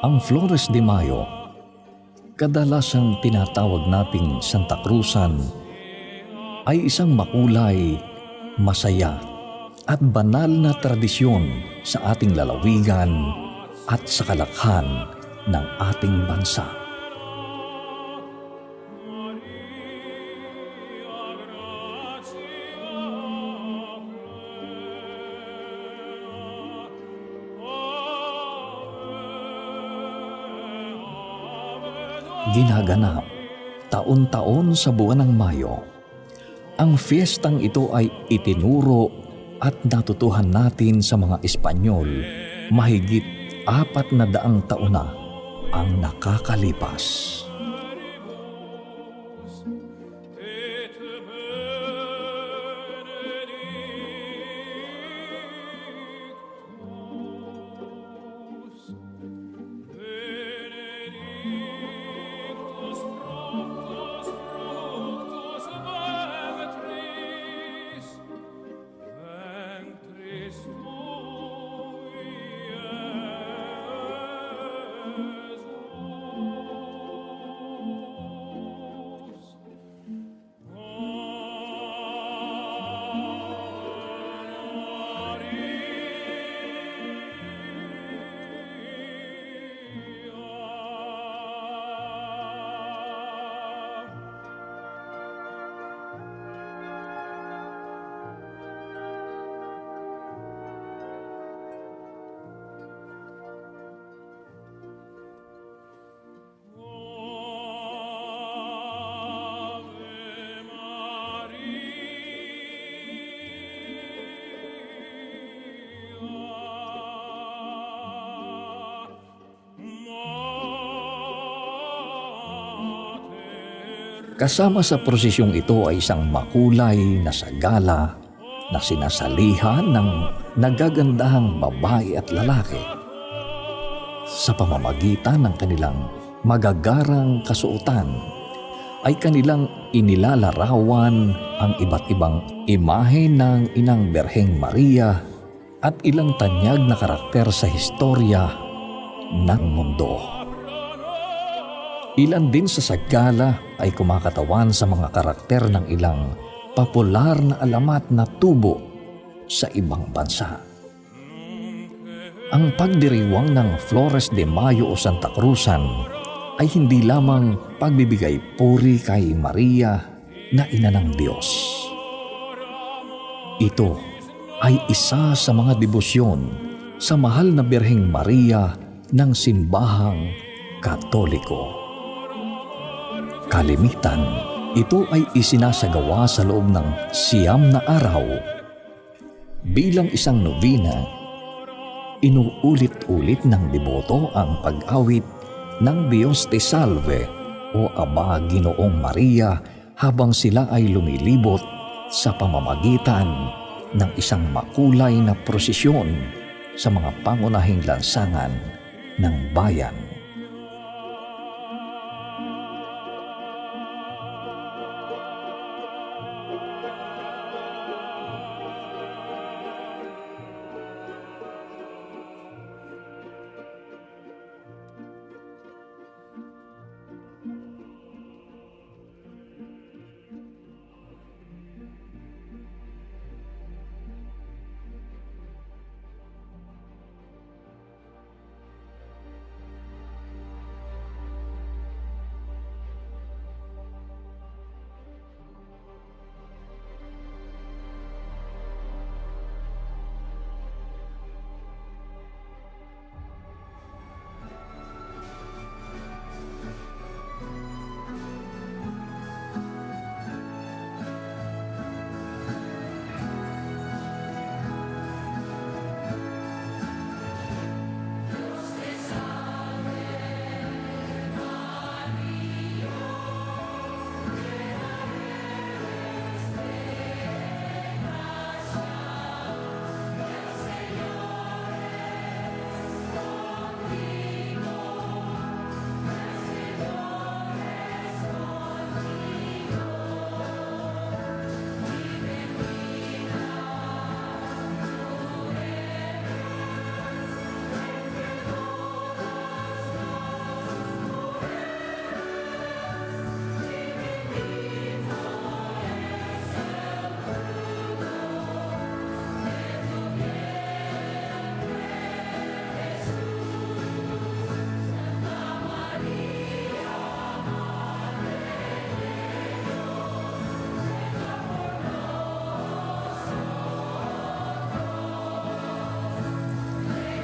Ang Flores de Mayo, kadalasang tinatawag nating Santa Cruzan, ay isang makulay, masaya at banal na tradisyon sa ating lalawigan at sa kalakhan ng ating bansa. Ginaganap taon-taon sa buwan ng Mayo. Ang fiestang ito ay itinuro at natutuhan natin sa mga Espanyol mahigit 400 taon na ang nakakalipas. Kasama sa prosesyong ito ay isang makulay na sagala na sinasalihan ng nagagandahang babae at lalaki sa pamamagitan ng kanilang magagarang kasuotan ay kanilang inilalarawan ang iba't ibang imahe ng Inang Birheng Maria at ilang tanyag na karakter sa historya ng mundo. Ilan din sa sagala ay kumakatawan sa mga karakter ng ilang popular na alamat na tubo sa ibang bansa. Ang pagdiriwang ng Flores de Mayo o Santa Cruzan ay hindi lamang pagbibigay puri kay Maria na ina ng Diyos. Ito ay isa sa mga debosyon sa mahal na Birheng Maria ng simbahang Katoliko. Kalimitan, ito ay isinasagawa sa loob ng 9 na araw. Bilang isang nobina, inuulit-ulit ng deboto ang pag-awit ng Diyos te Salve o Aba Ginoong Maria habang sila ay lumilibot sa pamamagitan ng isang makulay na prosesyon sa mga pangunahing lansangan ng bayan.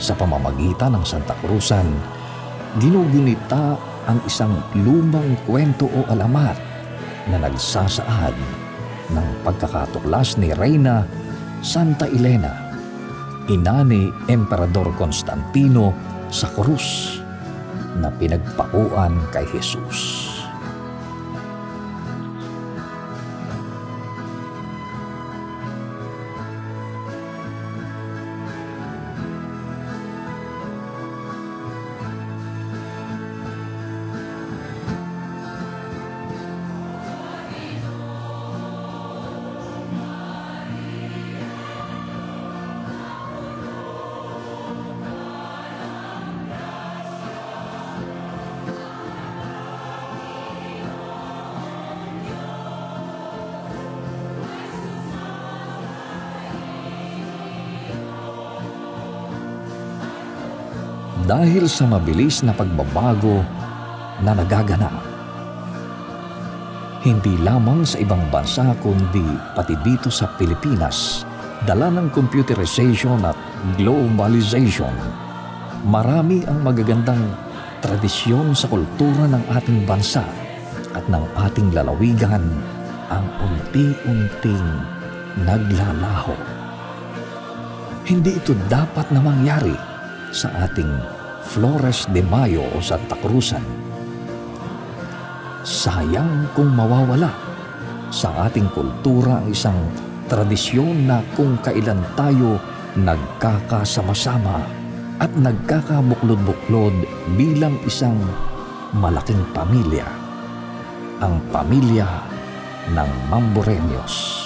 Sa pamamagitan ng Santa Cruzan, ginugunita ang isang lumang kwento o alamat na nagsasaad ng pagkakatuklas ni Reyna Santa Elena, ina ni Emperador Constantino sa krus na pinagpakuan kay Jesus. Dahil sa mabilis na pagbabago na nagaganap, hindi lamang sa ibang bansa kundi pati dito sa Pilipinas, dala ng computerization at globalization, marami ang magagandang tradisyon sa kultura ng ating bansa at ng ating lalawigan ang unti-unting naglalaho. Hindi ito dapat na mangyari sa ating Flores de Mayo o Santa Cruzan. Sayang kung mawawala sa ating kultura ang isang tradisyon na kung kailan tayo nagkakasama-sama at nagkakabuklod-buklod bilang isang malaking pamilya, ang pamilya ng Mamboreños.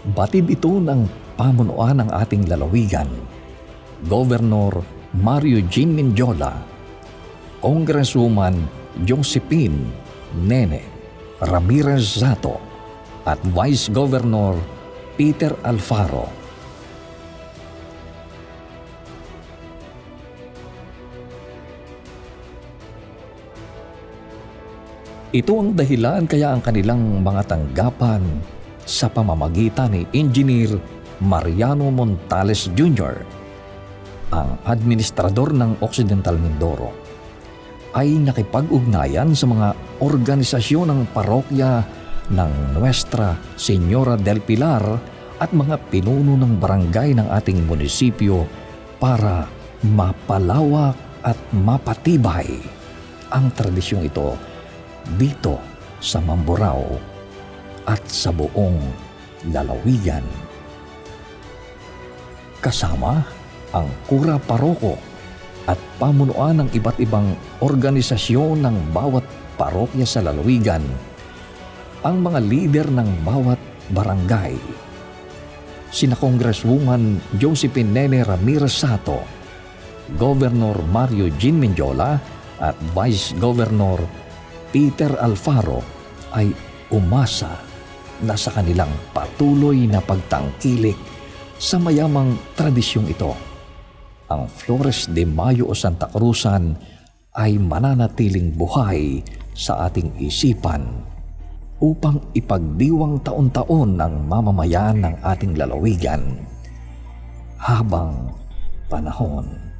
Batid ito ng pamunuan ng ating lalawigan, Governor Mario Jean Mendiola, Congresswoman Josephine Nene Ramirez Zato at Vice Governor Peter Alfaro. Ito ang dahilan kaya ang kanilang mga tanggapan sa pamamagitan ni Engineer Mariano Montales Jr., ang administrador ng Occidental Mindoro, ay nakipag-ugnayan sa mga organisasyon ng parokya ng Nuestra Señora del Pilar at mga pinuno ng barangay ng ating munisipyo para mapalawak at mapatibay ang tradisyong ito dito sa Mamburao at sa buong lalawigan. Kasama ang kura paroko at pamunuan ng iba't ibang organisasyon ng bawat parokya sa lalawigan, ang mga lider ng bawat barangay, sina Congresswoman Josephine Nene Ramirez Sato, Governor Mario Jean Menjola at Vice Governor Peter Alfaro ay umasa na sa kanilang patuloy na pagtangkilik sa mayamang tradisyong ito, ang Flores de Mayo o Santa Cruzan ay mananatiling buhay sa ating isipan upang ipagdiwang taon-taon ng mamamayan ng ating lalawigan habang panahon.